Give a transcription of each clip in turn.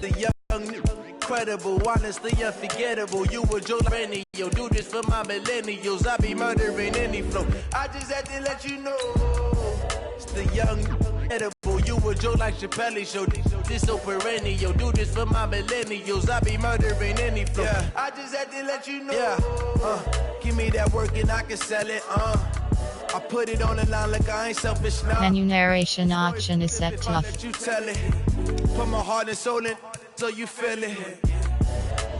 The young, incredible, honestly unforgettable. You a Joe Renio, do this for my millennials. I be murdering any flow. I just had to let you know. It's the young, edible. You a Joe like Chappelle show. This so perennial, do this for my millennials. I be murdering any flow. Yeah. I just had to let you know. Yeah. Give me that work and I can sell it. I put it on the line like I ain't selfish now. Menu narration option is set to off. You tell it. Put my heart and soul in so you feel it.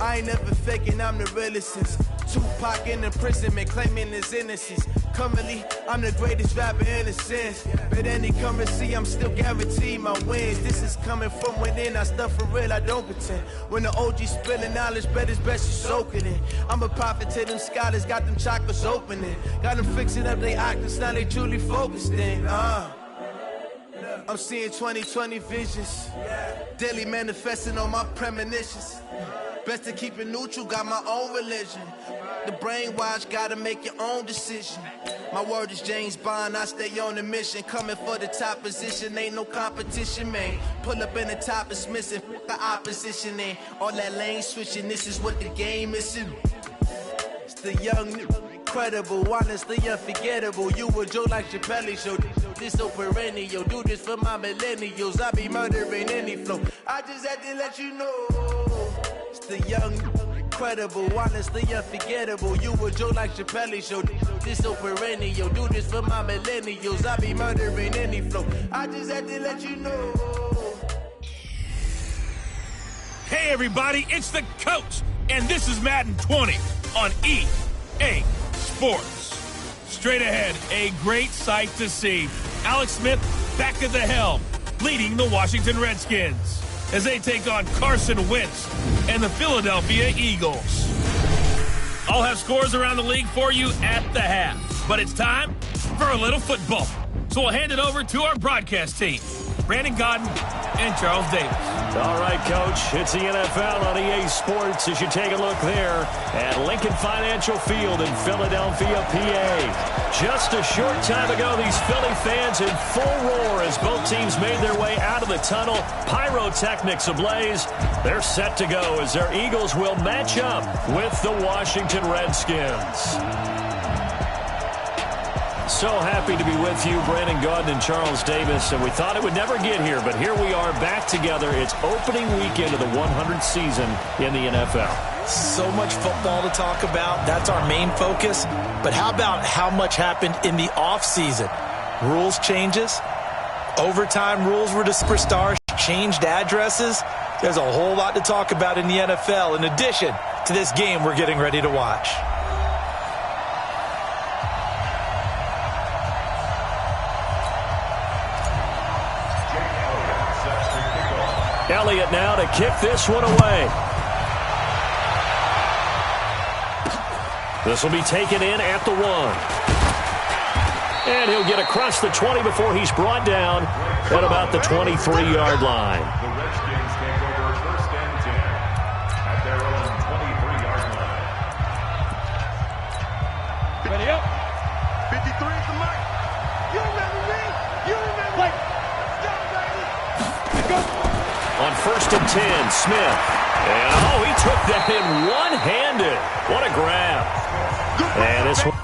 I ain't never faking, I'm the realest since Tupac in imprisonment, claiming his innocence. Currently, I'm the greatest rapper in a sense. But any currency, I'm still guaranteed my wins. This is coming from within, I stuff for real, I don't pretend. When the OG spilling knowledge, bet it's best you soak it in. I'm a prophet to them scholars, got them chakras opening. Got them fixing up they octaves, now they truly focused in. I'm seeing 2020 visions. Daily manifesting on my premonitions. Best to keep it neutral, got my own religion. The brainwash, gotta make your own decision. My word is James Bond, I stay on the mission. Coming for the top position, ain't no competition, man. Pull up in the top, it's missing, the opposition in. All that lane switching, this is what the game is in. It's the young, incredible, honestly unforgettable. You a Joe like Chappelle show. This so perennial, do this for my millennials. I be murdering any flow. I just had to let you know. It's the young, incredible, honestly unforgettable. You a Joe like Chappelle show. This so perennial, do this for my millennials. I be murdering any flow. I just had to let you know. Hey everybody, it's the coach, and this is Madden 20 on EA Sports. Straight ahead, a great sight to see. Alex Smith back at the helm, leading the Washington Redskins as they take on Carson Wentz and the Philadelphia Eagles. I'll have scores around the league for you at the half, but it's time for a little football. So we'll hand it over to our broadcast team, Brandon Godden and Charles Davis. All right, Coach, it's the NFL on EA Sports as you take a look there at Lincoln Financial Field in Philadelphia, PA. Just a short time ago, these Philly fans in full roar as both teams made their way out of the tunnel. Pyrotechnics ablaze. They're set to go as their Eagles will match up with the Washington Redskins. So happy to be with you, Brandon Gaudin and Charles Davis, and we thought it would never get here, but here we are back together. It's opening weekend of the 100th season in the NFL. So much football to talk about. That's our main focus. But how about how much happened in the offseason? Rules changes. Overtime rules were to superstars. Changed addresses. There's a whole lot to talk about in the NFL in addition to this game we're getting ready to watch. Elliott now to kick this one away. This will be taken in at the 1. And he'll get across the 20 before he's brought down at about the 23-yard line. The Redskins take over 1st and 10 at their own 23-yard line. Ready up. 53 is the mark. You remember me? You remember me? Go. On 1st and 10, Smith. And, he took that in one-handed. What a grab. And this one.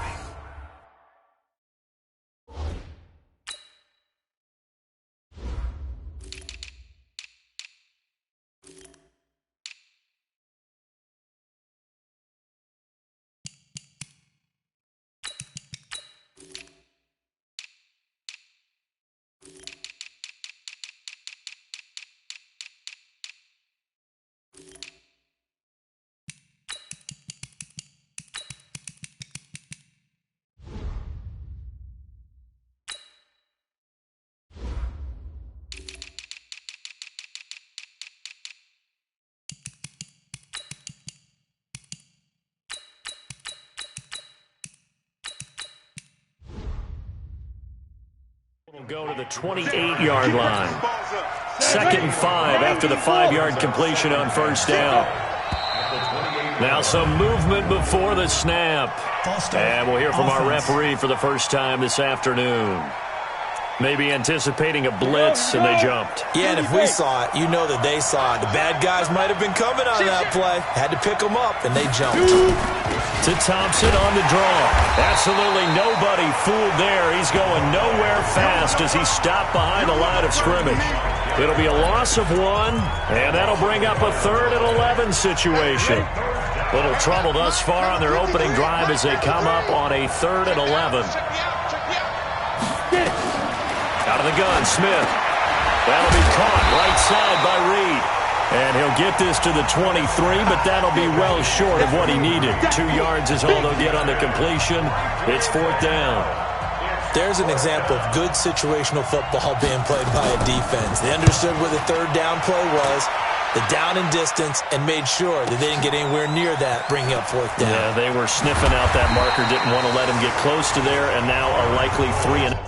Will go to the 28-yard line. 2nd and 5 after the 5-yard completion on 1st down. Now some movement before the snap. And we'll hear from our referee for the first time this afternoon. Maybe anticipating a blitz, and they jumped. Yeah, and if we saw it, you know that they saw it. The bad guys might have been coming on that play. Had to pick them up, and they jumped. To Thompson on the draw. Absolutely nobody fooled there. He's going nowhere fast as he stopped behind the line of scrimmage. It'll be a loss of 1, and that'll bring up a 3rd and 11 situation. Little trouble thus far on their opening drive as they come up on a 3rd and 11. Out of the gun, Smith. That'll be caught right side by Reed. And he'll get this to the 23, but that'll be well short of what he needed. 2 yards is all they'll get on the completion. It's 4th down. There's an example of good situational football being played by a defense. They understood where the 3rd down play was, the down and distance, and made sure that they didn't get anywhere near that, bringing up 4th down. Yeah, they were sniffing out that marker, didn't want to let him get close to there, and now a likely 3 and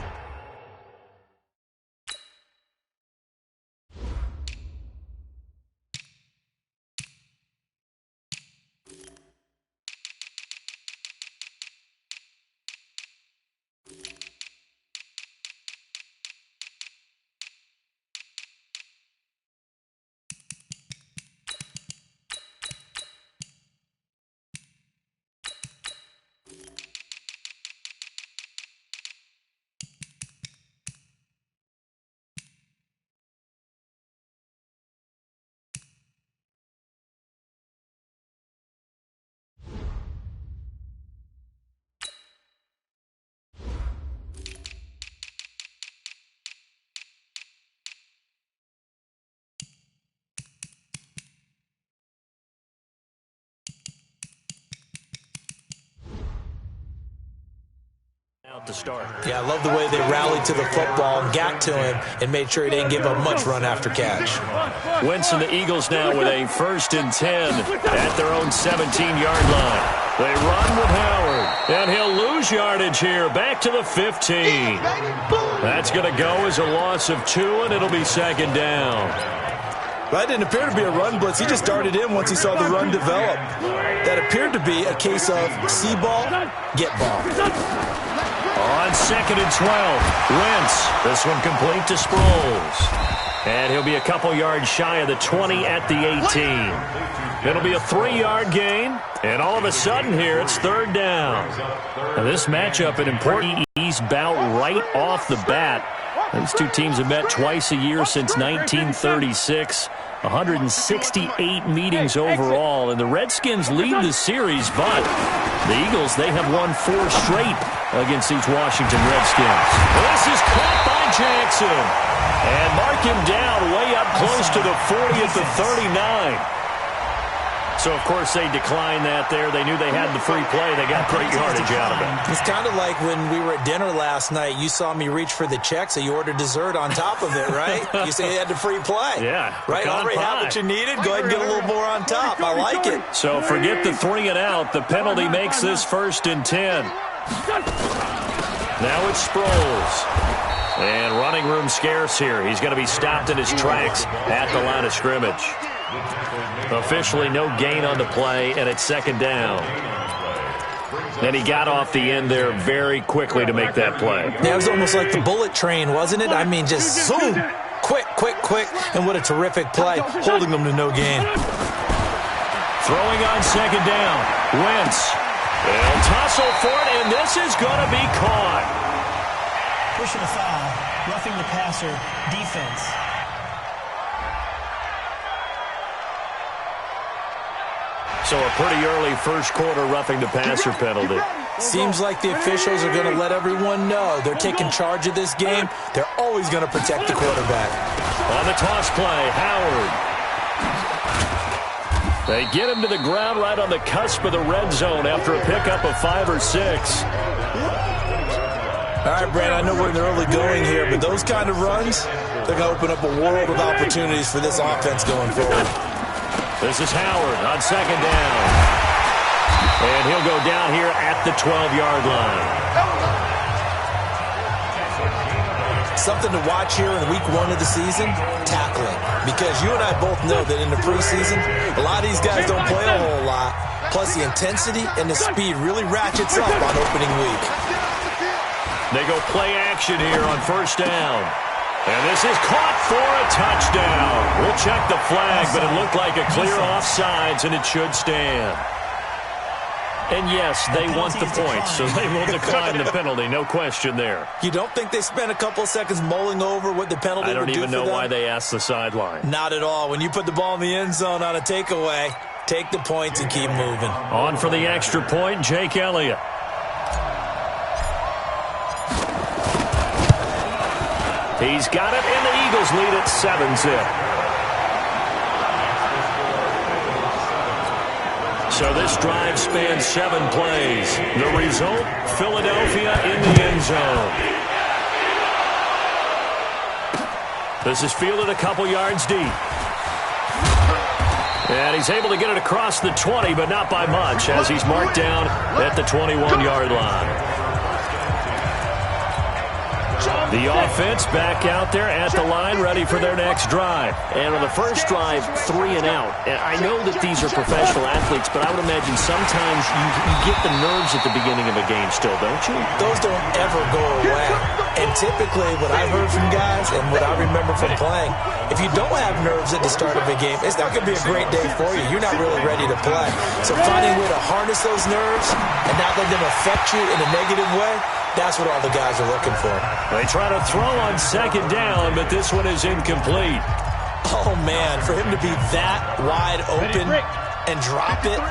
out to start. Yeah, I love the way they rallied to the football and got to him and made sure he didn't give up much run after catch. Wentz and the Eagles now with a 1st and 10 at their own 17-yard line. They run with Howard, and he'll lose yardage here, back to the 15. That's going to go as a loss of 2, and it'll be 2nd down. That didn't appear to be a run blitz. He just darted in once he saw the run develop. That appeared to be a case of see ball, get ball. On 2nd and 12, Wentz. This one complete to Sproles. And he'll be a couple yards shy of the 20 at the 18. It'll be a 3-yard gain, and all of a sudden here it's 3rd down. Now this matchup, an important East bout right off the bat. These two teams have met twice a year since 1936. 168 meetings overall, and the Redskins lead the series, but the Eagles, they have won 4 straight against these Washington Redskins. This is caught by Jackson, and mark him down way up close to the 40 at the 39. So, of course, they declined that there. They knew they had the free play. They got great yardage out of it. It's kind of like when we were at dinner last night. You saw me reach for the check, so you ordered dessert on top of it, right? You say you had the free play. Yeah. Right? Already had what you needed. Go ahead and get a little more on top. I like it. So, forget the 3 and out. The penalty makes this 1st and 10. Now it's Sproles. And running room scarce here. He's going to be stopped in his tracks at the line of scrimmage. Officially no gain on the play, and it's 2nd down. And he got off the end there very quickly to make that play. Yeah, it was almost like the bullet train, wasn't it? I mean, just zoom. Quick, quick, quick. And what a terrific play, holding them to no gain. Throwing on 2nd down. Wentz. They'll tussle for it, and this is going to be caught. Pushing a foul, roughing the passer, defense. So a pretty early 1st quarter roughing the passer penalty. Seems like the officials are going to let everyone know they're taking charge of this game. They're always going to protect the quarterback. On the toss play, Howard. They get him to the ground right on the cusp of the red zone after a pickup of 5 or 6. All right, Brad, I know we're in the early going here, but those kind of runs, they're going to open up a world of opportunities for this offense going forward. This is Howard on 2nd down. And he'll go down here at the 12-yard line. Something to watch here in week 1 of the season, tackling. Because you and I both know that in the preseason, a lot of these guys don't play a whole lot. Plus the intensity and the speed really ratchets up on opening week. They go play action here on first down. And this is caught for a touchdown. We'll check the flag, but it looked like a clear offsides, and it should stand. And yes, they want the points, so they will decline the penalty. No question there. You don't think they spent a couple of seconds mulling over what the penalty would do for them? I don't even know why they asked the sideline. Not at all. When you put the ball in the end zone on a takeaway, take the points and keep moving. On for the extra point, Jake Elliott. He's got it, and the Eagles lead at 7-zip. So this drive spans 7 plays. The result, Philadelphia in the end zone. This is fielded a couple yards deep. And he's able to get it across the 20, but not by much, as he's marked down at the 21-yard line. The offense back out there at the line, ready for their next drive. And on the first drive, 3 and out. And I know that these are professional athletes, but I would imagine sometimes you get the nerves at the beginning of a game still, don't you? Those don't ever go away. And typically, what I've heard from guys and what I remember from playing, if you don't have nerves at the start of a game, it's not going to be a great day for you. You're not really ready to play. So finding a way to harness those nerves and not let them affect you in a negative way, that's what all the guys are looking for. They try to throw on second down, but this one is incomplete. Oh, man, for him to be that wide open and drop it.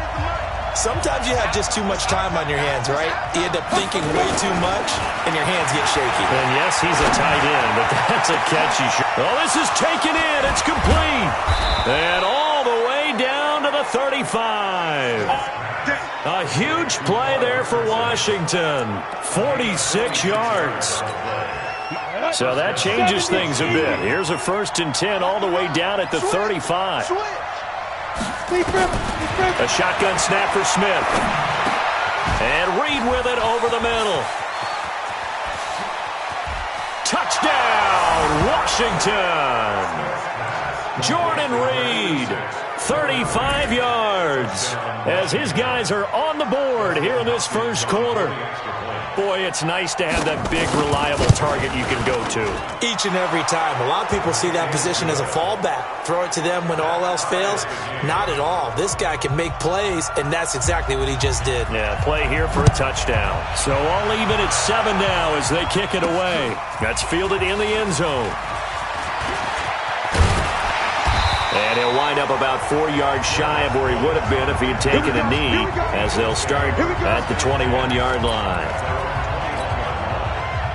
Sometimes you have just too much time on your hands, right? You end up thinking way too much, and your hands get shaky. And yes, he's a tight end, but that's a catchy shot. Oh, this is taken in. It's complete. And all the way down to the 35. A huge play there for Washington. 46 yards. So that changes things a bit. Here's a 1st and 10 all the way down at the 35. A shotgun snap for Smith. And Reed with it over the middle. Touchdown, Washington. Jordan Reed, 35 yards, as his guys are on the board here in this first quarter. Boy, it's nice to have that big, reliable target you can go to. Each and every time. A lot of people see that position as a fallback. Throw it to them when all else fails. Not at all. This guy can make plays, and that's exactly what he just did. Yeah, play here for a touchdown. So all even at 7 now as they kick it away. That's fielded in the end zone. And he'll wind up about 4 yards shy of where he would have been if he had taken a knee, as they'll start at the 21-yard line.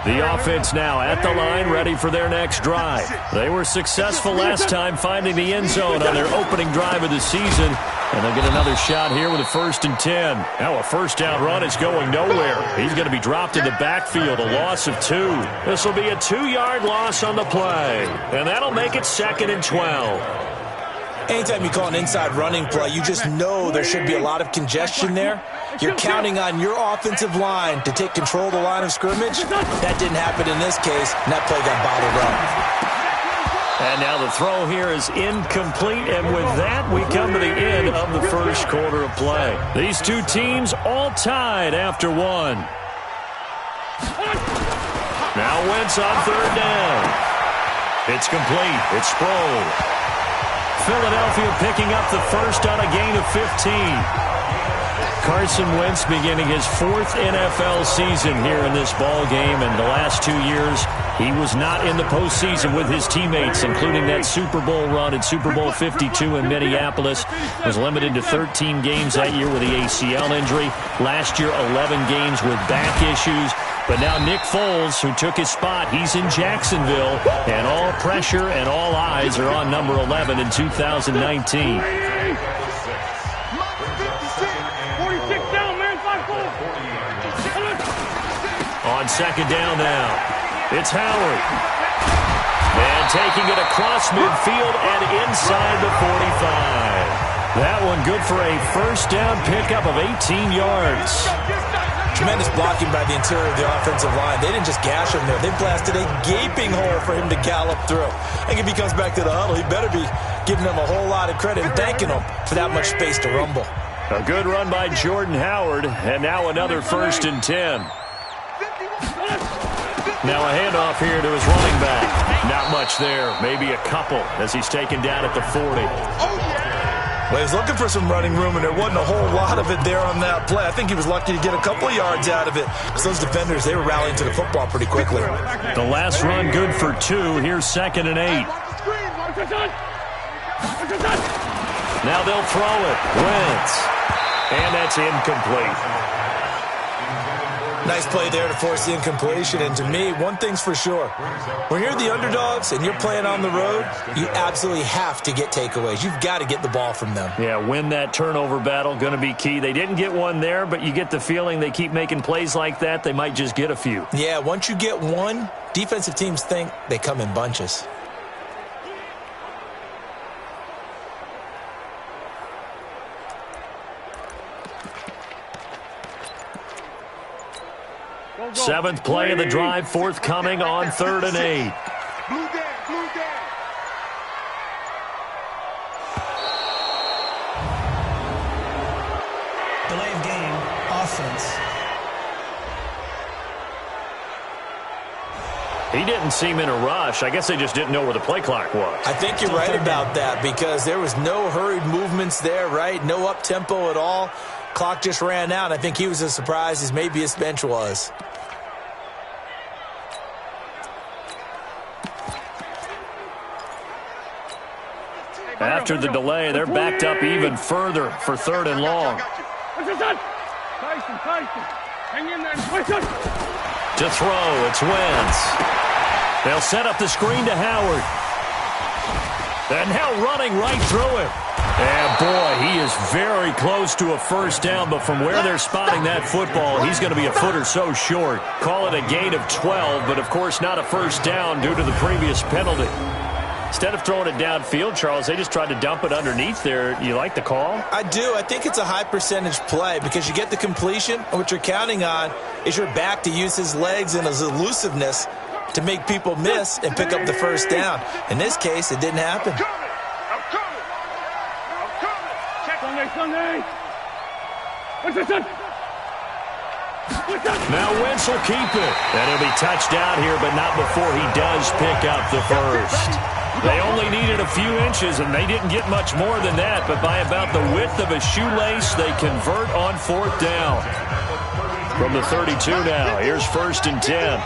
The offense now at the line, ready for their next drive. They were successful last time finding the end zone on their opening drive of the season, and they'll get another shot here with a 1st and 10. Now a first down run is going nowhere. He's going to be dropped in the backfield, a loss of 2. This will be a 2-yard loss on the play, and that'll make it 2nd and 12. Anytime you call an inside running play, you just know there should be a lot of congestion there. You're counting on your offensive line to take control of the line of scrimmage. That didn't happen in this case, and that play got bottled up. And now the throw here is incomplete, and with that, we come to the end of the first quarter of play. These two teams all tied after 1. Now Wentz on 3rd down. It's complete. It's Sproul. Philadelphia picking up the first on a gain of 15. Carson Wentz beginning his 4th NFL season here in this ball game, and the last 2 years he was not in the postseason with his teammates, including that Super Bowl run in Super Bowl 52 in Minneapolis. Was limited to 13 games that year with the ACL injury. Last year, 11 games with back issues. But now Nick Foles, who took his spot, he's in Jacksonville, and all pressure and all eyes are on number 11 in 2019. On 2nd down now, it's Howard. And taking it across midfield and inside the 45. That one good for a first down pickup of 18 yards. Tremendous blocking by the interior of the offensive line. They didn't just gash him there. They blasted a gaping hole for him to gallop through. And if he comes back to the huddle, he better be giving them a whole lot of credit and thanking them for that much space to rumble. A good run by Jordan Howard, and now another 1st and 10. Now a handoff here to his running back. Not much there. Maybe a couple as he's taken down at the 40. Well, he was looking for some running room, and there wasn't a whole lot of it there on that play. I think he was lucky to get a couple of yards out of it because those defenders, they were rallying to the football pretty quickly. The last run good for 2. Here's 2nd and 8. Now they'll throw it. Wentz. And that's incomplete. Nice play there to force the incompletion. And to me, one thing's for sure. When you're the underdogs and you're playing on the road, you absolutely have to get takeaways. You've got to get the ball from them. Yeah, win that turnover battle, going to be key. They didn't get one there, but you get the feeling they keep making plays like that, they might just get a few. Yeah, once you get one, defensive teams think they come in bunches. Seventh play of the drive, forthcoming on 3rd and 8. Delay of game, offense. He didn't seem in a rush. I guess they just didn't know where the play clock was. I think you're right about that because there was no hurried movements there, right? No up-tempo at all. Clock just ran out. I think he was as surprised as maybe his bench was. After the delay, they're backed up even further for 3rd and long. To throw, it's Wentz. They'll set up the screen to Howard. And now running right through him. And boy, he is very close to a first down, but from where they're spotting that football, he's going to be a foot or so short. Call it a gain of 12, but of course not a first down due to the previous penalty. Instead of throwing it downfield, Charles, they just tried to dump it underneath there. You like the call? I do. I think it's a high percentage play because you get the completion, and what you're counting on is your back to use his legs and his elusiveness to make people miss and pick up the first down. In this case, it didn't happen. Now Wentz will keep it. And he'll be touched down here, but not before he does pick up the first. They only needed a few inches, and they didn't get much more than that. But by about the width of a shoelace, they convert on 4th down. From the 32 now, here's 1st and 10.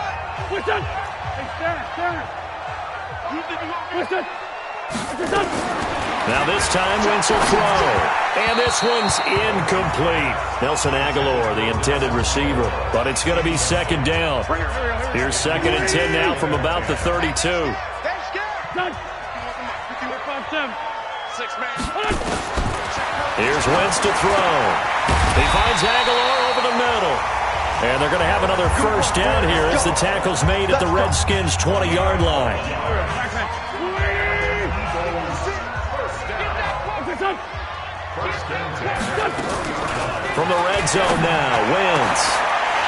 Now this time, Wentz will throw. And this one's incomplete. Nelson Aguilar, the intended receiver. But it's going to be 2nd down. Here's 2nd and 10 now from about the 32. Here's Wentz to throw. He finds Aguilar over the middle. And they're going to have another first down here as the tackle's made at the Redskins' 20-yard line. From the red zone now, Wentz.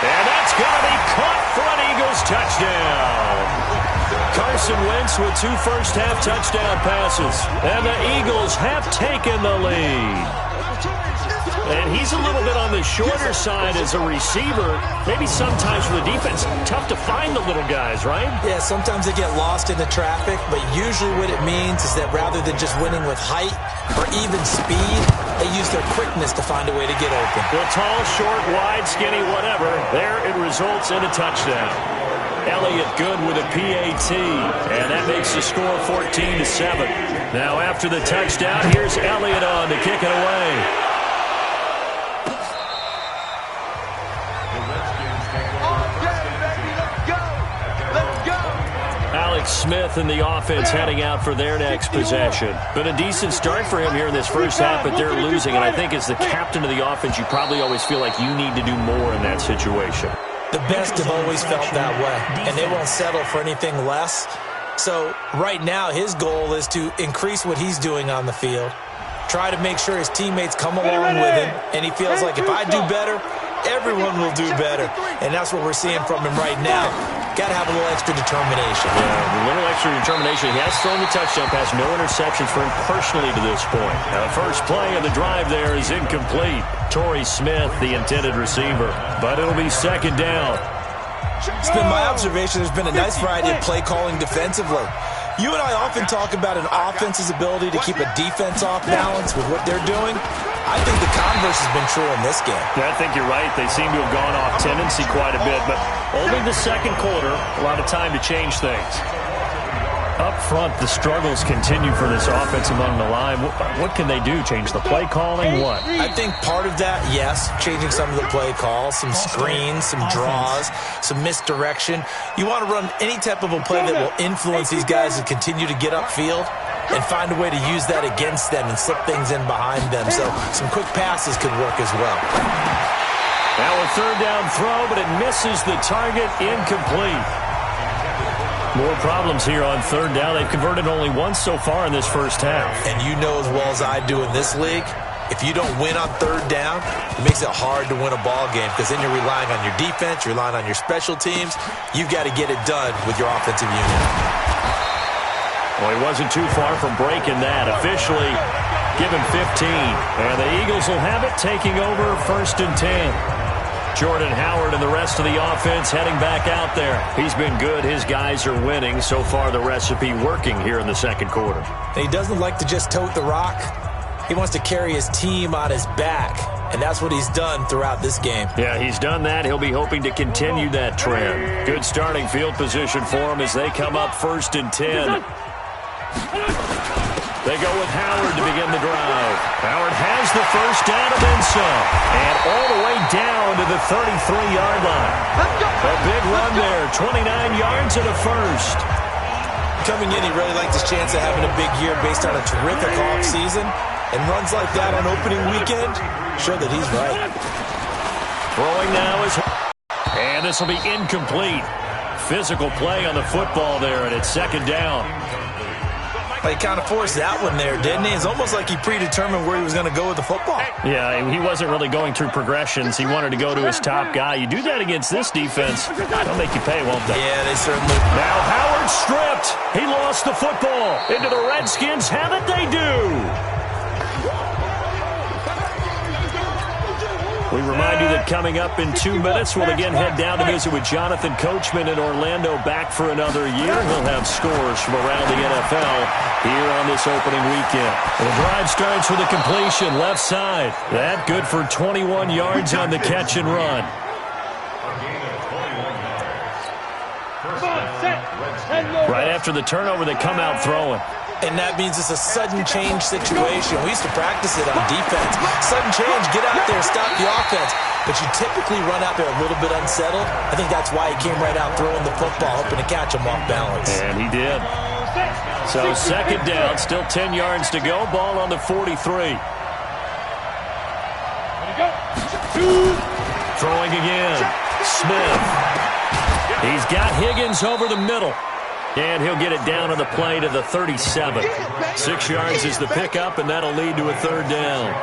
And that's going to be caught for an Eagles touchdown. Carson Wentz with 2 first-half touchdown passes. And the Eagles have taken the lead. And he's a little bit on the shorter side as a receiver. Maybe sometimes for the defense, tough to find the little guys, right? Yeah, sometimes they get lost in the traffic, but usually what it means is that rather than just winning with height or even speed, they use their quickness to find a way to get open. Well, tall, short, wide, skinny, whatever. There it results in a touchdown. Elliott good with a PAT, and that makes the score 14-7. Now after the touchdown, here's Elliott on to kick it away. Alex Smith and the offense heading out for their next possession. Been a decent start for him here in this first half, but they're losing. And I think as the captain of the offense, you probably always feel like you need to do more in that situation. The best have always felt that way, and they won't settle for anything less. So right now, his goal is to increase what he's doing on the field, try to make sure his teammates come along with him, and he feels like if I do better, everyone will do better. And that's what we're seeing from him right now. Got to have a little extra determination. Yeah, a little extra determination. He has thrown the touchdown pass, no interceptions for him personally to this point. Now, the first play of the drive there is incomplete. Torrey Smith, the intended receiver. But it'll be 2nd down. It's been my observation there's been a nice variety of play calling defensively. You and I often talk about an offense's ability to keep a defense off balance with what they're doing. I think the converse has been true in this game. Yeah, I think you're right. They seem to have gone off tendency quite a bit, but only the second quarter, a lot of time to change things. Up front, the struggles continue for this offense among the line. What can they do? Change the play calling? What? I think part of that, yes, changing some of the play calls, some screens, some draws, some misdirection. You want to run any type of a play that will influence these guys to continue to get upfield and find a way to use that against them and slip things in behind them. So some quick passes could work as well. Now a third down throw, but it misses the target, incomplete. More problems here on third down. They've converted only once so far in this first half. And you know as well as I do in this league, if you don't win on third down, it makes it hard to win a ball game because then you're relying on your defense, you're relying on your special teams. You've got to get it done with your offensive unit. Well, he wasn't too far from breaking that. Officially given 15. And the Eagles will have it, taking over 1st and 10. Jordan Howard and the rest of the offense heading back out there. He's been good. His guys are winning. So far, the recipe working here in the second quarter. And he doesn't like to just tote the rock. He wants to carry his team on his back, and that's what he's done throughout this game. Yeah, he's done that. He'll be hoping to continue that trend. Good starting field position for him as they come up 1st and 10. They go with Howard to begin the drive. Howard has the first down and then some. And all the way down to the 33-yard line. A big run there, 29 yards and a first. Coming in, he really liked his chance of having a big year based on a terrific offseason. And runs like that on opening weekend show that he's right. Throwing now is... And this will be incomplete. Physical play on the football there, and it's second down. He kind of forced that one there, didn't he? It's almost like he predetermined where he was going to go with the football. Yeah, he wasn't really going through progressions. He wanted to go to his top guy. You do that against this defense, they'll make you pay, won't they? Yeah, they certainly. Now Howard stripped. He lost the football. Into the Redskins. Have it they do. We remind you that coming up in 2 minutes, we'll again head down to visit with Jonathan Coachman in Orlando, back for another year. He'll have scores from around the NFL here on this opening weekend. The drive starts with a completion, left side. That good for 21 yards on the catch and run. Right after the turnover, they come out throwing. And that means it's a sudden change situation. We used to practice it on defense. Sudden change, get out there, stop the offense. But you typically run out there a little bit unsettled. I think that's why he came right out throwing the football, hoping to catch him off balance. And he did. So second down, still 10 yards to go. Ball on the 43. Throwing again. Smith. He's got Higgins over the middle. And he'll get it down on the play to the 37. 6 yards is the pickup, and that'll lead to a third down.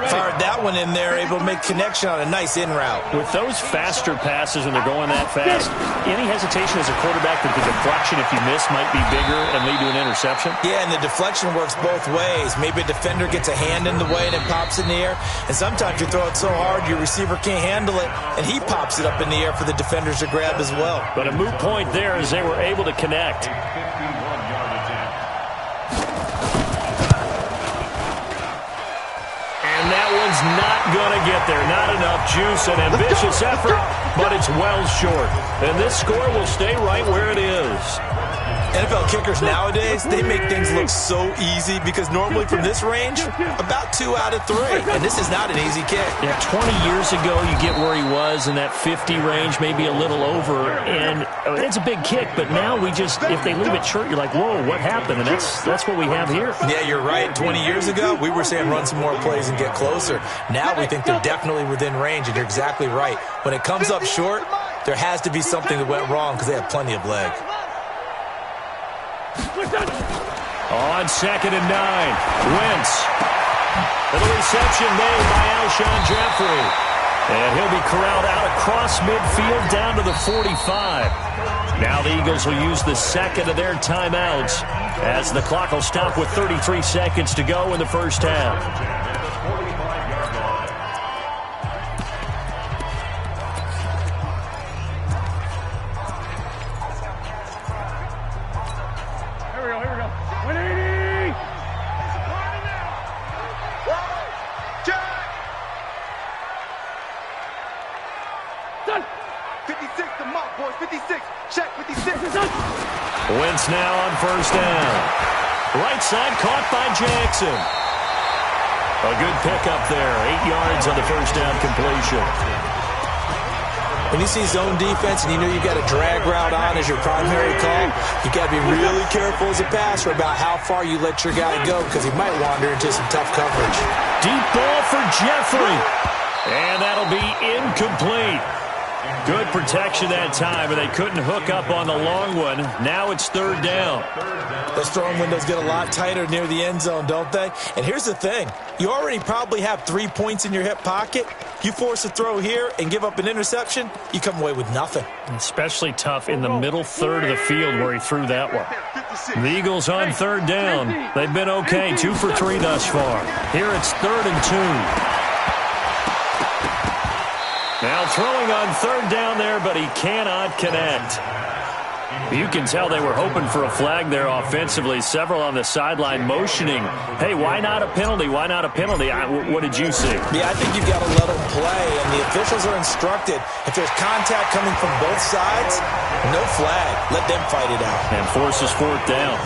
Fired that one in there, able to make connection on a nice in route. With those faster passes when they're going that fast, any hesitation as a quarterback that the deflection, if you miss, might be bigger and lead to an interception? Yeah, and the deflection works both ways. Maybe a defender gets a hand in the way and it pops in the air. And sometimes you throw it so hard your receiver can't handle it, and he pops it up in the air for the defenders to grab as well. But a moot point there as they were able to connect. Not going to get there. Not enough juice. An ambitious effort, but it's well short. And this score will stay right where it is. NFL kickers nowadays, they make things look so easy because normally from this range, about 2 out of 3. And this is not an easy kick. Yeah, 20 years ago, you get where he was in that 50 range, maybe a little over. And it's a big kick, but now we just, if they leave it short, you're like, whoa, what happened? And that's what we have here. Yeah, you're right. 20 years ago, we were saying run some more plays and get closer. Now we think they're definitely within range, and you're exactly right. When it comes up short, there has to be something that went wrong because they have plenty of leg. On 2nd and 9, Wentz. And the reception made by Alshon Jeffrey. And he'll be corralled out across midfield down to the 45. Now the Eagles will use the second of their timeouts as the clock will stop with 33 seconds to go in the first half. Here we go. 180. Done. 56 to Mott, boys. 56. Check 56. Wentz now on first down. Right side caught by Jackson. A good pickup there. 8 yards on the first down completion. When you see zone defense and you know you've got a drag route on as your primary call, you got to be really careful as a passer about how far you let your guy go because he might wander into some tough coverage. Deep ball for Jeffrey. And that'll be incomplete. Good protection that time, and they couldn't hook up on the long one. Now it's third down. Those throwing windows get a lot tighter near the end zone, don't they? And here's the thing. You already probably have 3 points in your hip pocket. You force a throw here and give up an interception, you come away with nothing. Especially tough in the middle third of the field where he threw that one. The Eagles on third down. They've been okay, 2 for 3 thus far. Here it's 3rd and 2. Now throwing on third down there, but he cannot connect. You can tell they were hoping for a flag there offensively. Several on the sideline motioning, hey, why not a penalty? Why not a penalty? What did you see? Yeah, I think you've got to let them play, and the officials are instructed. If there's contact coming from both sides, no flag. Let them fight it out. And forces fourth down.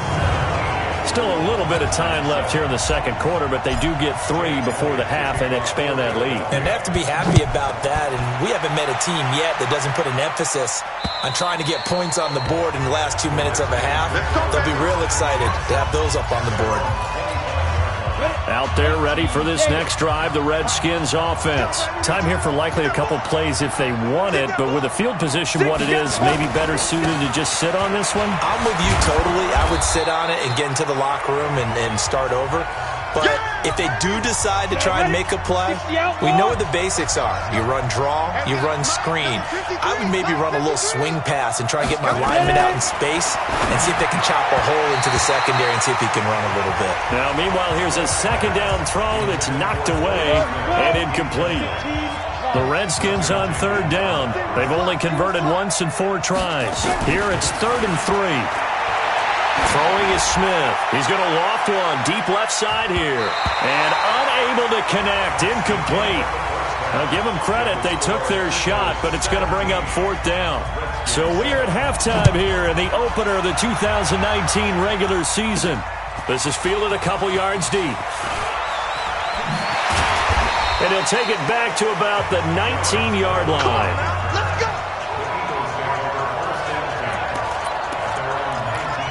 Still a little bit of time left here in the second quarter, but they do get 3 before the half and expand that lead. And they have to be happy about that, and we haven't met a team yet that doesn't put an emphasis on trying to get points on the board in the last 2 minutes of a half. They'll be real excited to have those up on the board. Out there ready for this next drive, the Redskins offense. Time here for likely a couple plays if they want it, but with the field position what it is, maybe better suited to just sit on this one? I'm with you totally. I would sit on it and get into the locker room and start over. But if they do decide to try and make a play, we know what the basics are. You run draw, you run screen. I would maybe run a little swing pass and try and get my lineman out in space and see if they can chop a hole into the secondary and see if he can run a little bit. Now, meanwhile, here's a second down throw that's knocked away and incomplete. The Redskins on third down. They've only converted once in 4 tries. Here it's 3rd and 3. Throwing is Smith. He's going to loft one deep left side here. And unable to connect. Incomplete. Now give them credit. They took their shot, but it's going to bring up 4th down. So we are at halftime here in the opener of the 2019 regular season. This is fielded a couple yards deep. And he'll take it back to about the 19-yard line.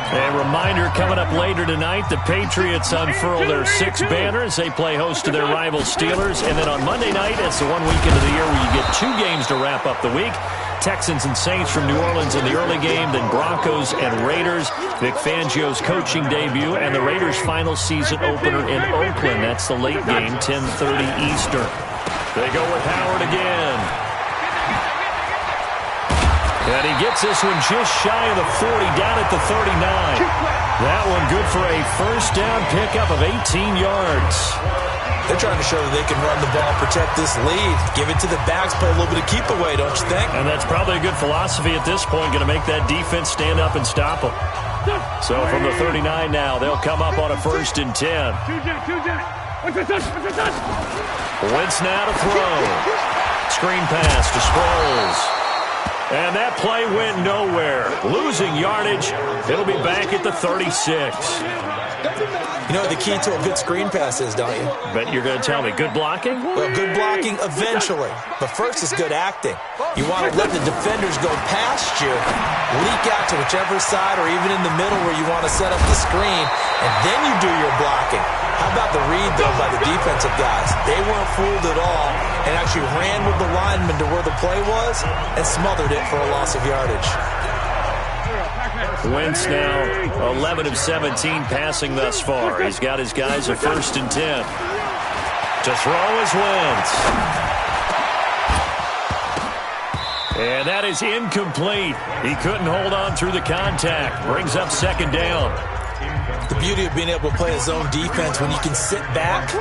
A reminder coming up later tonight, the Patriots unfurl their 6 banners. They play host to their rival Steelers. And then on Monday night, it's the one weekend of the year where you get 2 games to wrap up the week. Texans and Saints from New Orleans in the early game, then Broncos and Raiders. Vic Fangio's coaching debut and the Raiders' final season opener in Oakland. That's the late game, 10:30 Eastern. They go with Howard again. And he gets this one just shy of the 40, down at the 39. That one good for a first down pickup of 18 yards. They're trying to show that they can run the ball, protect this lead. Give it to the backs, play a little bit of keep away, don't you think? And that's probably a good philosophy at this point, going to make that defense stand up and stop them. So from the 39 now, they'll come up on a 1st and 10. Wentz now to throw. Screen pass to Sproles. And that play went nowhere. Losing yardage. It'll be back at the 36. You know what the key to a good screen pass is, don't you? Bet you're going to tell me. Good blocking? Well, good blocking eventually. But first is good acting. You want to let the defenders go past you, leak out to whichever side or even in the middle where you want to set up the screen, and then you do your blocking. How about the read, though, by the defensive guys? They weren't fooled at all and actually ran with the lineman to where the play was and smothered it for a loss of yardage. Wentz now 11 of 17 passing thus far. He's got his guys a 1st and 10. To throw is Wentz. And that is incomplete. He couldn't hold on through the contact. Brings up 2nd down. The beauty of being able to play a zone defense when you can sit back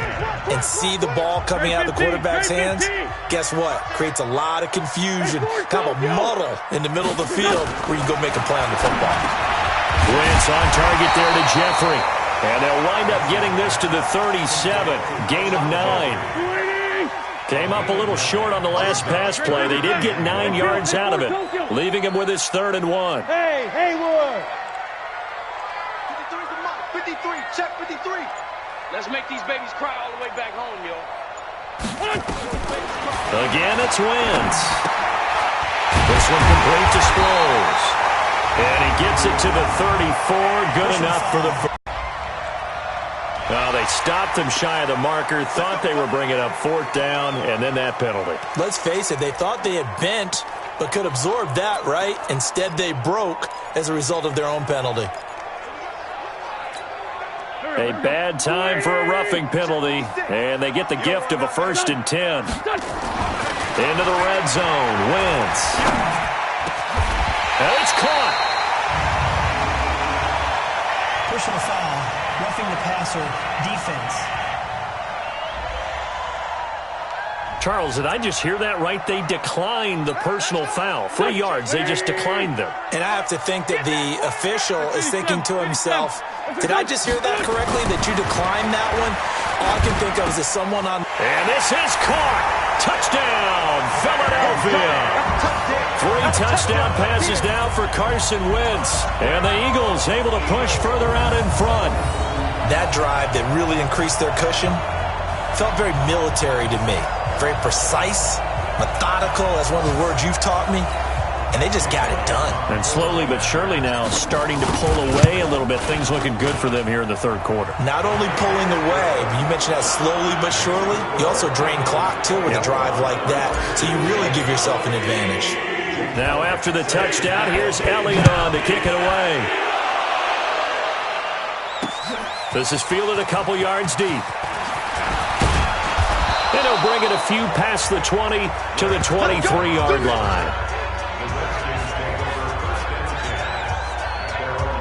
and see the ball coming out of the quarterback's hands, guess what? Creates a lot of confusion, kind of a muddle in the middle of the field where you can go make a play on the football. Wentz on target there to Jeffrey. And they'll wind up getting this to the 37. Gain of 9. Came up a little short on the last pass play. They did get 9 yards out of it, leaving him with his 3rd and 1. Hey, Hayward. 53's the mark. 53. Check 53. Let's make these babies cry all the way back home, yo. Again, it's Wentz. This one complete to Sproles. And he gets it to the 34. Good enough for the first. Well, they stopped him shy of the marker, thought they were bringing up 4th down, and then that penalty. Let's face it, they thought they had bent, but could absorb that, right? Instead, they broke as a result of their own penalty. A bad time for a roughing penalty, and they get the gift of a 1st and 10. Into the red zone, Wentz. And it's caught. Personal foul, roughing the passer, defense. Charles, did I just hear that right? They declined the personal foul. 3 yards, they just declined them. And I have to think that the official is thinking to himself, did I just hear that correctly, that you declined that one? All I can think of is someone on... And this is caught. Touchdown, Philadelphia. 3 touchdown passes now for Carson Wentz. And the Eagles able to push further out in front. That drive that really increased their cushion felt very military to me. Very precise, methodical, that's one of the words you've taught me. And they just got it done. And slowly but surely now starting to pull away a little bit. Things looking good for them here in the 3rd quarter. Not only pulling away, but you mentioned that slowly but surely. You also drain clock, too, with a drive like that. So you really give yourself an advantage. Now after the touchdown, here's Elliott on to kick it away. This is fielded a couple yards deep. And he'll bring it a few past the 20 to the 23-yard line.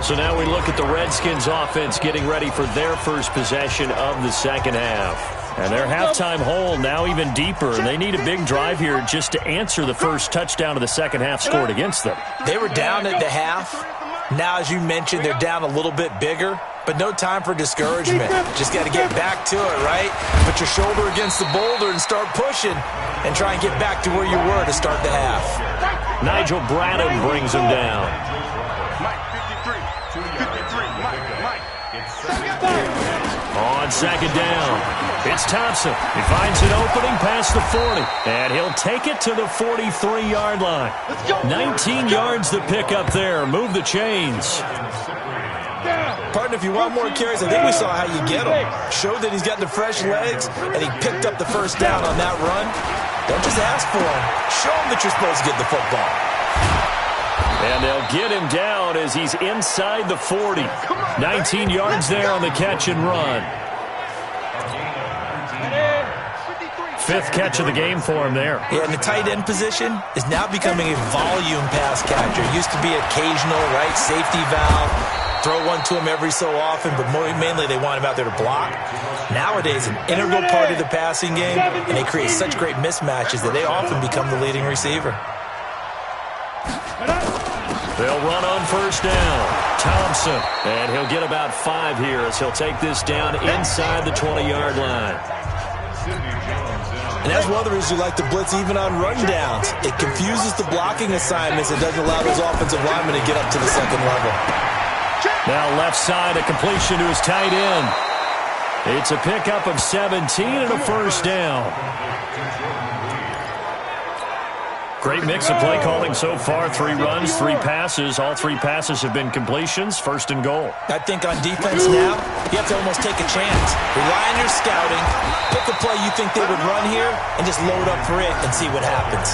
So now we look at the Redskins offense getting ready for their first possession of the 2nd half. And their halftime hole now even deeper. And they need a big drive here just to answer the first touchdown of the 2nd half scored against them. They were down at the half. Now, as you mentioned, they're down a little bit bigger. But no time for discouragement. Just got to get back to it, right? Put your shoulder against the boulder and start pushing. And try and get back to where you were to start the half. Nigel Bradham brings him down. On 2nd down, it's Thompson. He finds an opening past the 40, and he'll take it to the 43-yard line. 19 yards to pick up there. Move the chains. Partner, if you want more carries, I think we saw how you get him. Showed that he's got the fresh legs, and he picked up the 1st down on that run. Don't just ask for him. Show him that you're supposed to get the football. And they'll get him down as he's inside the 40. 19 yards there on the catch and run. 5th catch of the game for him there. Yeah, and the tight end position is now becoming a volume pass catcher. It used to be occasional, right, safety valve. Throw one to him every so often, but mainly they want him out there to block. Nowadays, an integral part of the passing game, and they create such great mismatches that they often become the leading receiver. They'll run on 1st down. Thompson, and he'll get about 5 here as he'll take this down inside the 20-yard line. And that's one of the reasons you like to blitz even on rundowns. It confuses the blocking assignments. It doesn't allow those offensive linemen to get up to the 2nd level. Now left side, a completion to his tight end. It's a pickup of 17 and a 1st down. Great mix of play calling so far. 3 runs, 3 passes. All 3 passes have been completions. 1st and goal. I think on defense now, you have to almost take a chance. Rely on your scouting. Pick a play you think they would run here and just load up for it and see what happens.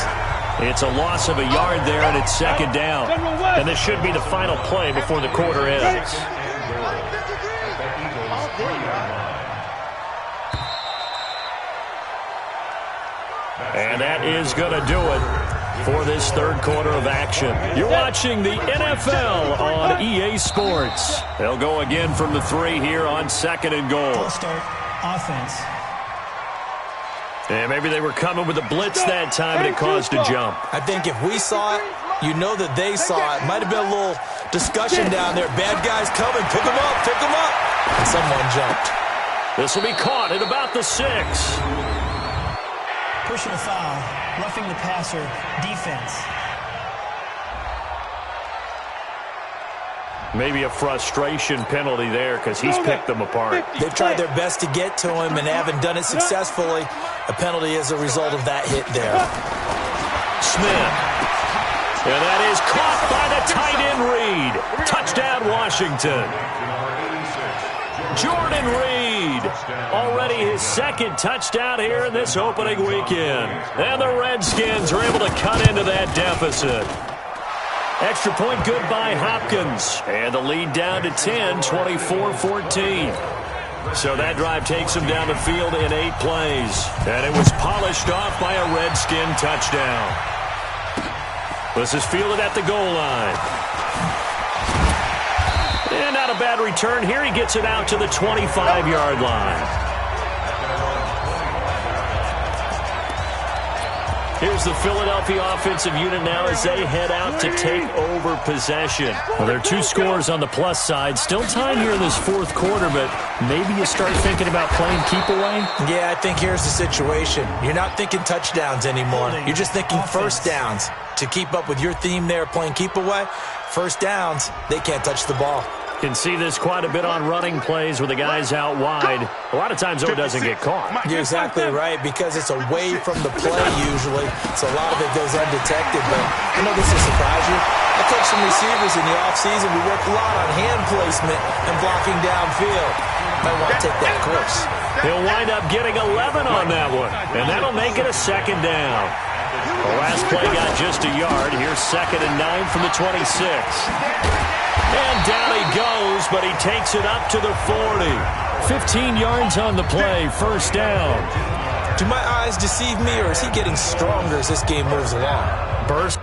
It's a loss of a yard there, and it's 2nd down. And this should be the final play before the quarter ends. And that is going to do it for this 3rd quarter of action. You're watching the NFL on EA Sports. They'll go again from the 3 here on 2nd and goal. Full start, offense. And maybe they were coming with a blitz that time, and it caused a jump. I think if we saw it, You know that they saw it. Might have been a little discussion down there. Bad guys coming. Pick them up. Pick them up. And someone jumped. This will be caught at about the 6. Pushing a foul. Roughing the passer. Defense. Maybe a frustration penalty there because he's picked them apart. They've tried their best to get to him and haven't done it successfully. A penalty as a result of that hit there. Smith. And that is caught by the tight end Reed. Touchdown, Washington. Jordan Reed. Already his second touchdown here in this opening weekend. And the Redskins are able to cut into that deficit. Extra point good by Hopkins. And the lead down to 10, 24-14. So that drive takes him down the field in 8 plays. And it was polished off by a Redskin touchdown. This is fielded at the goal line. And not a bad return here. He gets it out to the 25-yard line. Here's the Philadelphia offensive unit now as they head out to take over possession. Well, there are 2 scores on the plus side. Still time here in this 4th quarter, but maybe you start thinking about playing keep away? Yeah, I think here's the situation. You're not thinking touchdowns anymore. You're just thinking first downs. To keep up with your theme there, playing keep away, first downs, they can't touch the ball. Can see this quite a bit on running plays with the guys out wide. A lot of times, though, it doesn't get caught. You're exactly right, because it's away from the play usually, so a lot of it goes undetected. But I know this will surprise you. I coached some receivers in the offseason. We worked a lot on hand placement and blocking downfield. Might want to take that course. He'll wind up getting 11 on that one, and that'll make it a 2nd down. The last play got just a yard. Here's 2nd and 9 from the 26. And down he goes, but he takes it up to the 40. 15 yards on the play, first down. Do my eyes deceive me, or is he getting stronger as this game moves along? Burst.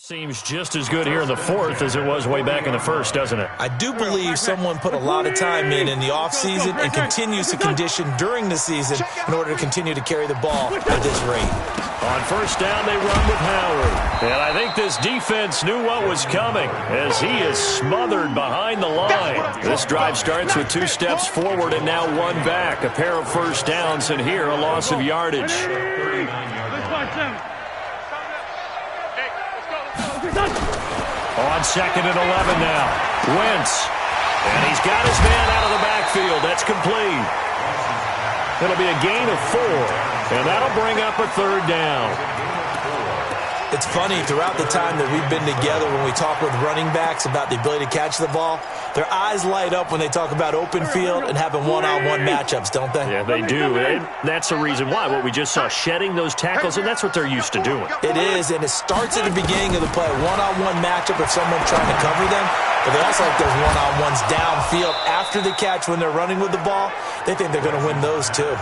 Seems just as good here in the 4th as it was way back in the 1st, doesn't it? I do believe someone put a lot of time in the offseason and continues to condition during the season in order to continue to carry the ball at this rate. On first down, they run with Howard. And I think this defense knew what was coming as he is smothered behind the line. This drive starts with 2 steps forward and now 1 back. A pair of first downs, and here a loss of yardage. On 2nd and 11 now. Wentz. And he's got his man out of the backfield. That's complete. It'll be a gain of 4. And that'll bring up a 3rd down. it's funny, throughout the time that we've been together, when we talk with running backs about the ability to catch the ball, their eyes light up when they talk about open field and having one-on-one matchups, don't they? Yeah, they do. And that's the reason why. What we just saw, shedding those tackles, and that's what they're used to doing. It is, and it starts at the beginning of the play, one-on-one matchup if someone's trying to cover them, but they also like those one-on-ones downfield after the catch when they're running with the ball. They think they're going to win those too.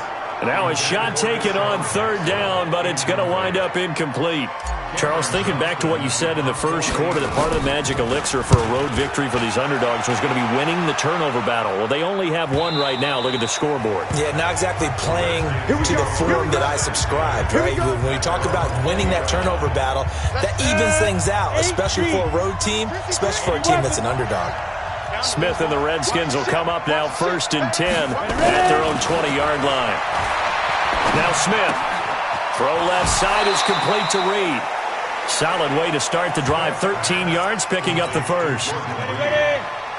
Now a shot taken on third down, but it's going to wind up incomplete. Charles, thinking back to what you said in the first quarter, that part of the magic elixir for a road victory for these underdogs was going to be winning the turnover battle. Well, they only have one right now. Look at the scoreboard. Yeah, not exactly playing to the form that I subscribed, right? When we talk about winning that turnover battle, that evens things out, especially for a road team, especially for a team that's an underdog. Smith and the Redskins will come up now 1st and 10 at their own 20-yard line. Now Smith. Throw left side is complete to Reed. Solid way to start the drive. 13 yards, picking up the first.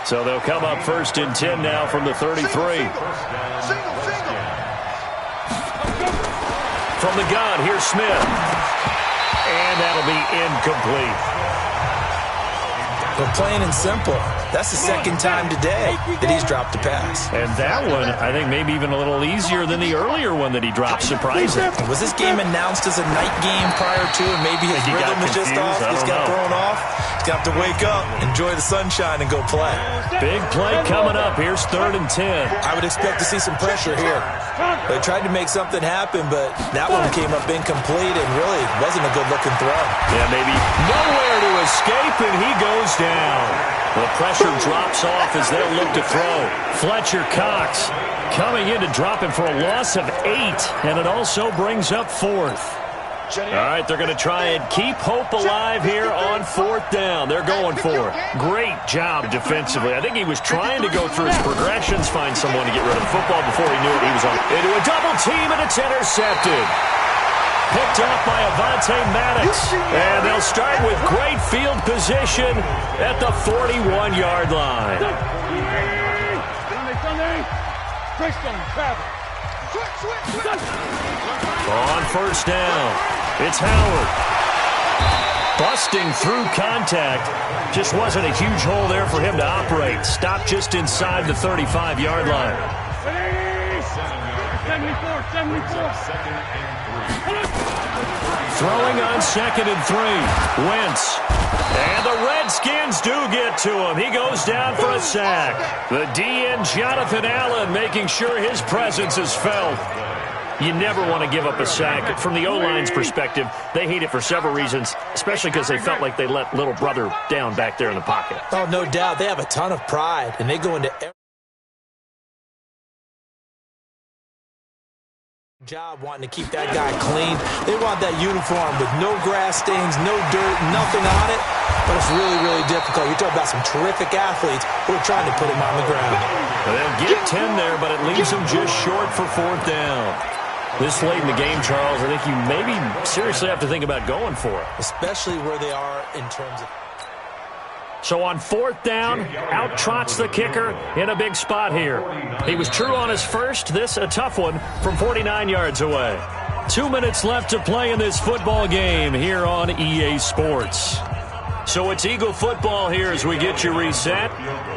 So they'll come up 1st and 10 now from the 33. From the gun, here's Smith. And that'll be incomplete. But plain and simple, that's the second time today that he's dropped a pass. And that one, I think, maybe even a little easier than the earlier one that he dropped. Surprising. Was this game announced as a night game prior to, and maybe his rhythm was just off? Just got thrown off? He's got to wake up, enjoy the sunshine, and go play. Big play coming up. Here's 3rd and 10. I would expect to see some pressure here. They tried to make something happen, but that one came up incomplete and really wasn't a good-looking throw. Yeah, maybe nowhere to escape, and he goes down. The pressure drops off as they'll look to throw. Fletcher Cox coming in to drop him for a loss of 8, and it also brings up 4th. All right, they're going to try and keep hope alive here on 4th down. They're going for it. Great job defensively. I think he was trying to go through his progressions, find someone to get rid of the football before he knew it. He was on into a double team, and it's intercepted. Picked off by Avonte Maddox. And they'll start with great field position at the 41-yard line. On 1st down, it's Howard. Busting through contact. Just wasn't a huge hole there for him to operate. Stopped just inside the 35-yard line. 74. Throwing on 2nd and 3. Wentz. And the Redskins do get to him. He goes down for a sack. The DN, Jonathan Allen, making sure his presence is felt. You never want to give up a sack. From the O-line's perspective, they hate it for several reasons, especially because they felt like they let little brother down back there in the pocket. Oh, no doubt. They have a ton of pride, and they go into every job wanting to keep that guy clean. They want that uniform with no grass stains, no dirt, nothing on it. But it's really, really difficult. You talk about some terrific athletes who are trying to put him on the ground. They'll get 10 there, but it leaves them just short for 4th down. This late in the game, Charles, I think you maybe seriously have to think about going for it. Especially where they are in terms of... So on 4th down, out trots the kicker in a big spot here. He was true on his first. This a tough one from 49 yards away. 2 minutes left to play in this football game here on EA Sports. So it's Eagle football here as we get you reset.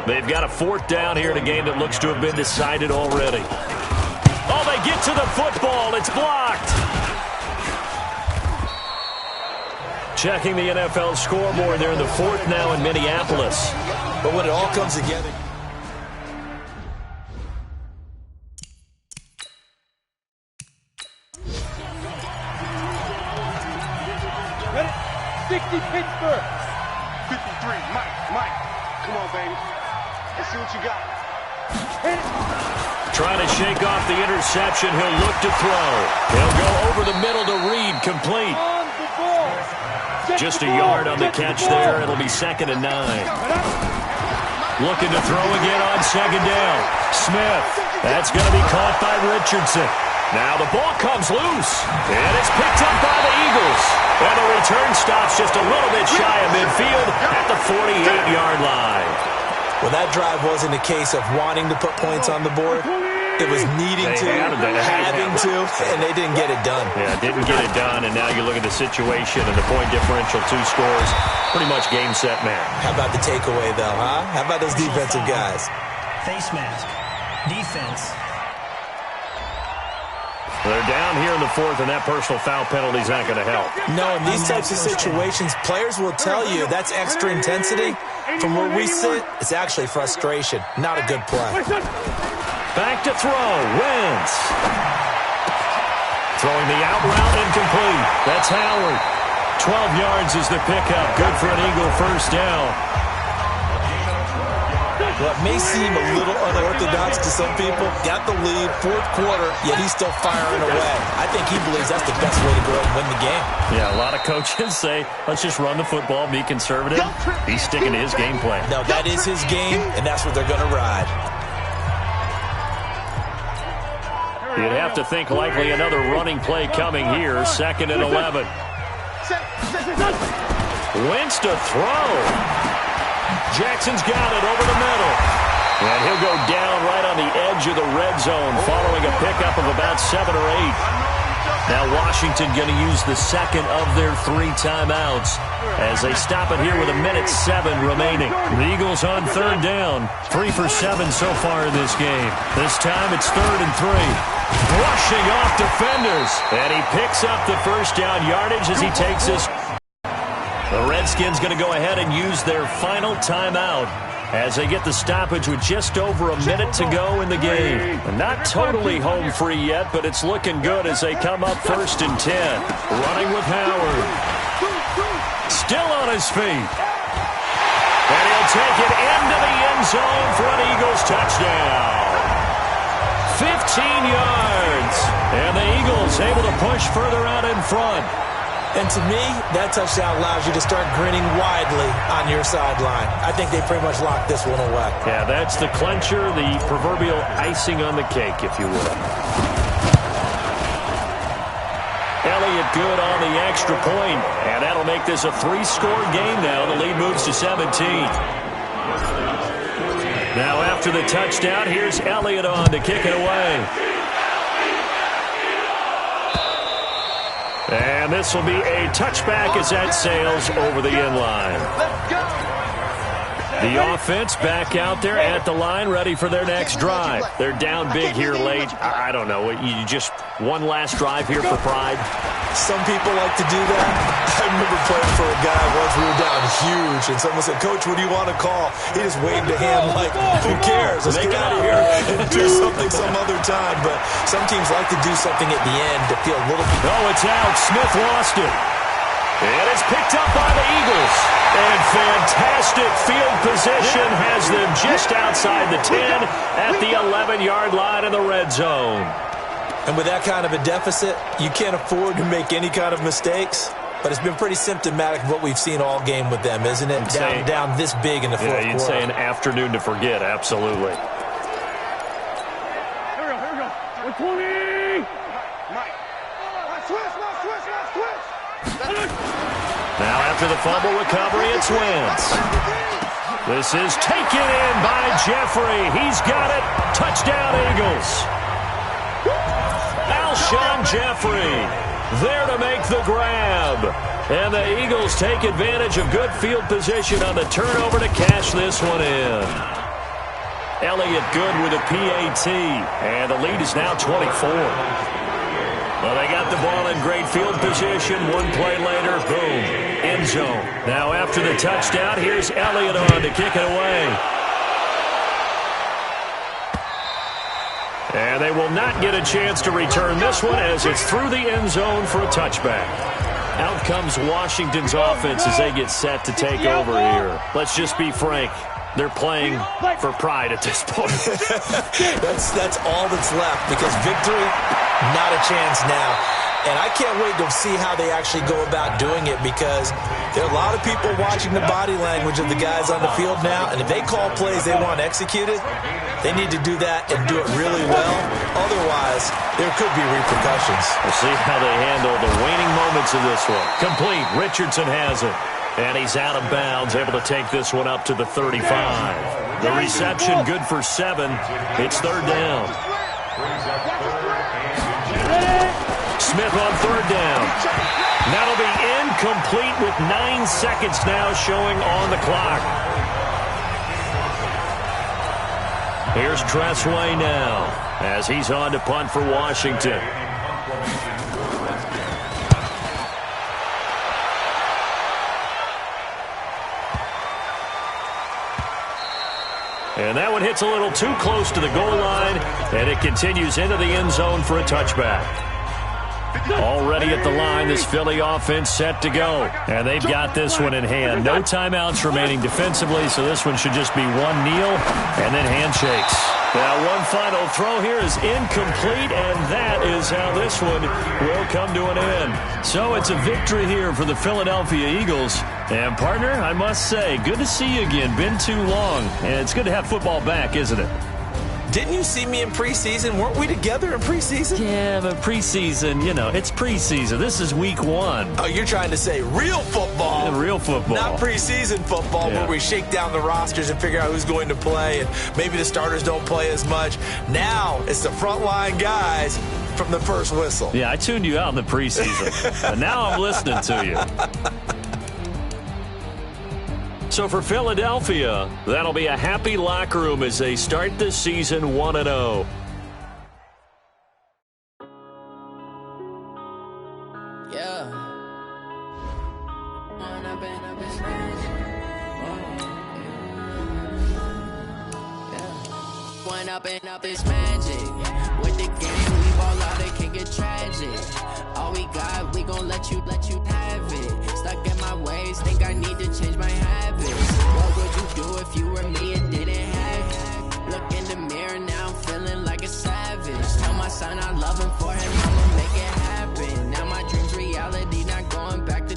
They've got a 4th down here in a game that looks to have been decided already. Oh, they get to the football. It's blocked. Checking the NFL scoreboard. They're in the 4th now in Minneapolis. But when it all comes together... Ready? 60 Pittsburgh. 53, Mike. Come on, baby. Let's see what you got. Trying to shake off the interception. He'll look to throw. He'll go over the middle to Reed. Complete. Just a yard on the catch there. It'll be 2nd and 9. Looking to throw again on 2nd down. Smith. That's going to be caught by Richardson. Now the ball comes loose. And it's picked up by the Eagles. And the return stops just a little bit shy of midfield at the 48-yard line. Well, that drive wasn't a case of wanting to put points on the board. It was needing to, having to, and they didn't get it done. Yeah, didn't get it done, and now you look at the situation and the point differential, 2 scores, pretty much game, set, match. How about the takeaway, though, huh? How about those defensive guys? Face mask. Defense. They're down here in the 4th, and that personal foul penalty is not going to help. No, in these types of situations, players will tell you that's extra intensity. From where we sit, it's actually frustration. Not a good play. Back to throw. Wentz. Throwing the out route incomplete. That's Howard. 12 yards is the pickup. Good for an Eagle first down. What may seem a little unorthodox to some people, got the lead, 4th quarter, yet he's still firing away. I think he believes that's the best way to go and win the game. Yeah, a lot of coaches say, let's just run the football, be conservative. He's sticking to his game plan. No, that is his game, and that's what they're going to ride. You'd have to think likely another running play coming here, 2nd and 11. Wentz to throw. Jackson's got it over the middle. And he'll go down right on the edge of the red zone following a pickup of about 7 or 8. Now Washington going to use the second of their 3 timeouts as they stop it here with 1:07 remaining. The Eagles on 3rd down. 3 for 7 so far in this game. This time it's 3rd and 3. Brushing off defenders. And he picks up the first down yardage as he takes this. The Redskins going to go ahead and use their final timeout as they get the stoppage with just over a minute to go in the game. Not totally home free yet, but it's looking good as they come up 1st and 10. Running with Howard. Still on his feet. And he'll take it into the end zone for an Eagles touchdown. 15 yards. And the Eagles able to push further out in front. And to me, that touchdown allows you to start grinning widely on your sideline. I think they pretty much locked this one away. Yeah, that's the clincher, the proverbial icing on the cake, if you will. Elliott good on the extra point, and that'll make this a 3-score game now. The lead moves to 17. Now after the touchdown, here's Elliott on to kick it away. And this will be a touchback as that sails over the end line. The offense back out there at the line, ready for their next drive. They're down big here late. I don't know. You just one last drive here for pride. Some people like to do that. I remember playing for a guy once. We were down huge, and someone said, "Coach, what do you want to call?" He just waved a hand like, "Who cares? Let's get out of here and do something some other time." But some teams like to do something at the end to feel a little bit. Oh, it's out. Smith lost it. And it's picked up by the Eagles. And fantastic field position has them just outside the 10 at the 11-yard line in the red zone. And with that kind of a deficit, you can't afford to make any kind of mistakes. But it's been pretty symptomatic of what we've seen all game with them, isn't it? Down this big in the fourth quarter. Yeah, you'd say an afternoon to forget, absolutely. Here we go. 120. Mike. Switch. Now after the fumble recovery, it's Wentz. This is taken in by Jeffrey. He's got it. Touchdown, Eagles. Alshon Jeffrey there to make the grab. And the Eagles take advantage of good field position on the turnover to cash this one in. Elliott good with a PAT. And the lead is now 24. Well, they got the ball in great field position. One play later, boom, end zone. Now after the touchdown, here's Elliott on to kick it away. And they will not get a chance to return this one as it's through the end zone for a touchback. Out comes Washington's offense as they get set to take over here. Let's just be frank. They're playing for pride at this point. That's all that's left because victory, not a chance now. And I can't wait to see how they actually go about doing it because there are a lot of people watching the body language of the guys on the field now. And if they call plays they want executed, they need to do that and do it really well. Otherwise, there could be repercussions. We'll see how they handle the waning moments of this one. Complete. Richardson has it. And he's out of bounds, able to take this one up to the 35. The reception good for 7. It's third down. Smith on third down. That'll be incomplete with 9 seconds now showing on the clock. Here's Tressway now as he's on to punt for Washington. And that one hits a little too close to the goal line, and it continues into the end zone for a touchback. Already at the line, this Philly offense set to go. And they've got this one in hand. No timeouts remaining defensively, so this one should just be one kneel and then handshakes. Now, one final throw here is incomplete, and that is how this one will come to an end. So it's a victory here for the Philadelphia Eagles. And, partner, I must say, good to see you again. Been too long. And it's good to have football back, isn't it? Didn't you see me in preseason? Weren't we together in preseason? Yeah, but preseason, you know, it's preseason. This is week 1. Oh, you're trying to say real football. Yeah, real football. Not preseason football where we shake down the rosters and figure out who's going to play, and maybe the starters don't play as much. Now it's the frontline guys from the first whistle. Yeah, I tuned you out in the preseason. And now I'm listening to you. So for Philadelphia, that'll be a happy locker room as they start this season 1-0. Yeah. One up and up is magic. With the game, we ball out, it can get tragic. All we got, we gon' let you have it. Stuck in my ways, think I need to change my habits. What would you do if you were me and didn't have it? Look in the mirror, now I'm feeling like a savage. Tell my son I love him, for him I'ma make it happen. Now my dream's reality, not going back to.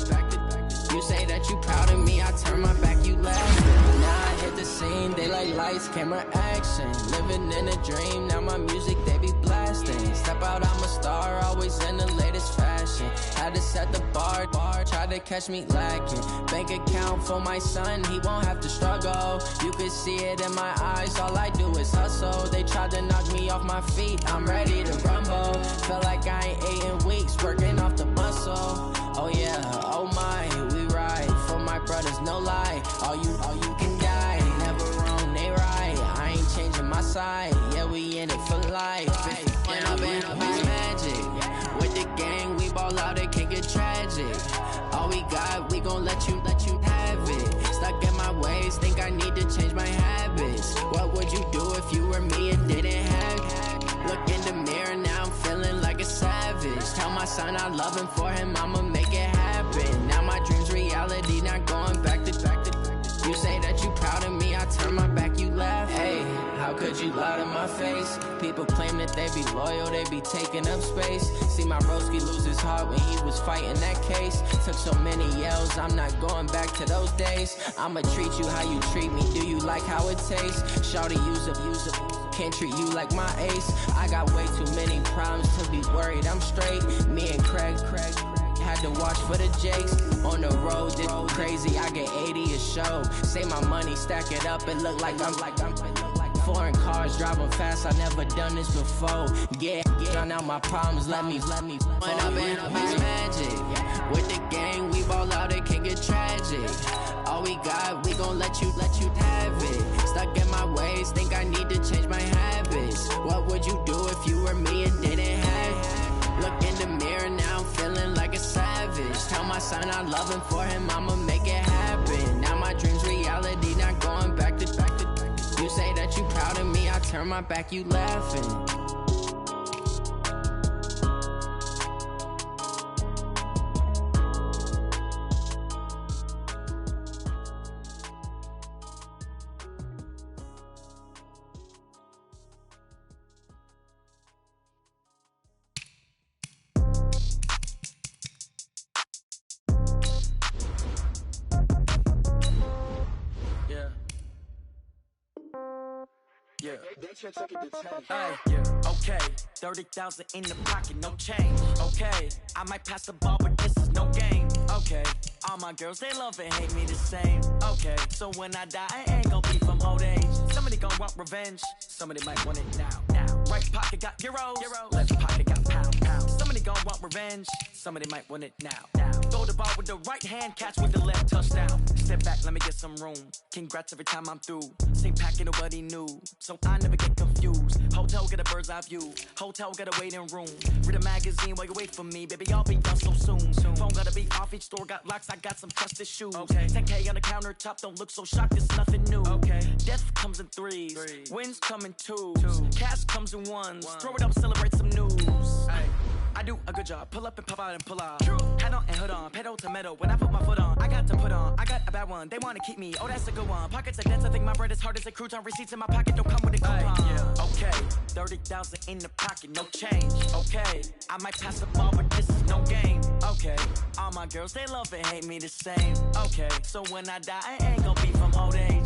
You say that you proud of me, I turn my back, you laughing. Now I hit the scene, they like lights, camera, action. Living in a dream, now my music, they be blasting. Step out, I'm a star, always in the latest fashion. Had to set the bar, try to catch me lacking. Bank account for my son, he won't have to struggle. You can see it in my eyes, all I do is hustle. They tried to knock me off my feet, I'm ready to rumble. Feel like I ain't ate in weeks, working off the muscle. Oh yeah, oh my, we ride for my brothers, no lie. All you can die, never wrong, they right. I ain't changing my side, yeah, we in it for life. When up and up is magic. With the gang, we ball out, it can get tragic. All we got, we gon' let you have it. Stuck in my ways, think I need to change my habits. What would you do if you were me and didn't have it? Look in the mirror, now I'm feeling like a savage. Tell my son I love him, for him I'ma make it happen. Now my dream's reality, not going back to. You say that you proud of me, I turn my back, you laugh. Hey, how could you lie to my face? People claim that they be loyal, they be taking up space. See my broski lose his heart when he was fighting that case. Took so many yells, I'm not going back to those days. I'ma treat you how you treat me, do you like how it tastes? Shawty, use it. Can't treat you like my ace. I got way too many problems to be worried, I'm straight. Me and Craig had to watch for the Jakes. On the road, this crazy, I get 80 a show. Say my money, stack it up, it look like I'm foreign cars, driving fast, I never done this before. Yeah, drown out my problems, let me. When up and up is magic. With the gang, we ball out, it can get tragic. All we got, we gon' let you have it. Stuck in my ways, think I need to change my habits. What would you do if you were me and didn't have it? Look in the mirror, now I'm feeling like a savage. Tell my son I love him, for him I'ma make it happen. Now my dream's reality, not going back to. You say that you proud of me, I turn my back, you laughing. Okay, 30,000 in the pocket, no change. Okay, I might pass the ball, but this is no game. Okay, all my girls, they love and hate me the same. Okay, so when I die, I ain't gon' be from old age. Somebody gon' want revenge, somebody might want it now. Right Right pocket got euros, left pocket got pound. Somebody gon' want revenge, somebody might want it now. Throw the ball with the right hand, catch with the left, touchdown. Step back, let me get some room. Congrats every time I'm through. Same packet, nobody knew, so I never get confused. Hotel get a bird's eye view, hotel got a waiting room. Read a magazine while you wait for me, baby, I'll be done so soon. Phone gotta be off, each store got locks, I got some trusted shoes. 10K on the countertop, don't look so shocked, it's nothing new. Death comes in threes, wins come in twos, cash comes in ones. Throw it up, celebrate some news. I do a good job, pull up and pop out and pull out. Hat on and hood on, pedal to metal. When I put my foot on, I got to put on. I got a bad one, they wanna keep me. Oh, that's a good one. Pockets are dense, I think my bread is hard as a crouton. Receipts in my pocket don't come with a coupon. Okay, 30,000 in the pocket, no change. Okay, I might pass the ball, but this is no game. Okay, all my girls, they love and hate me the same. Okay, so when I die, I ain't gonna be from old age.